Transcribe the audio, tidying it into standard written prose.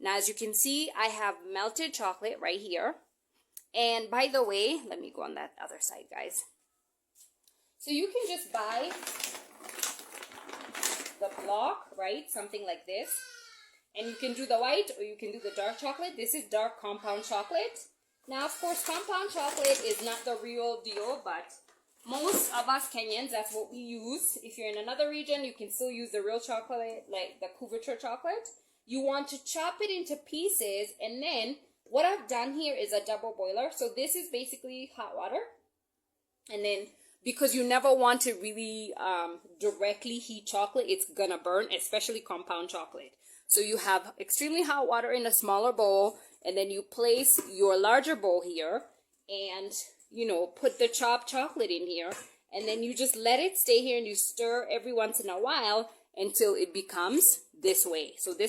Now, as you can see, I have melted chocolate right here. And by the way, let me go on that other side, guys. So you can just buy the block, right? Something like this. And you can do the white or you can do the dark chocolate. This is dark compound chocolate. Now, of course, compound chocolate is not the real deal, but most of us Kenyans, that's what we use. If you're in another region, you can still use the real chocolate, like the couverture chocolate. You want to chop it into pieces, and then what I've done here is a double boiler. So this is basically hot water. And then because you never want to really directly heat chocolate, it's gonna burn, especially compound chocolate. So you have extremely hot water in a smaller bowl, and then you place your larger bowl here and, you know, put the chopped chocolate in here, and then you just let it stay here and you stir every once in a while until it becomes this way. So this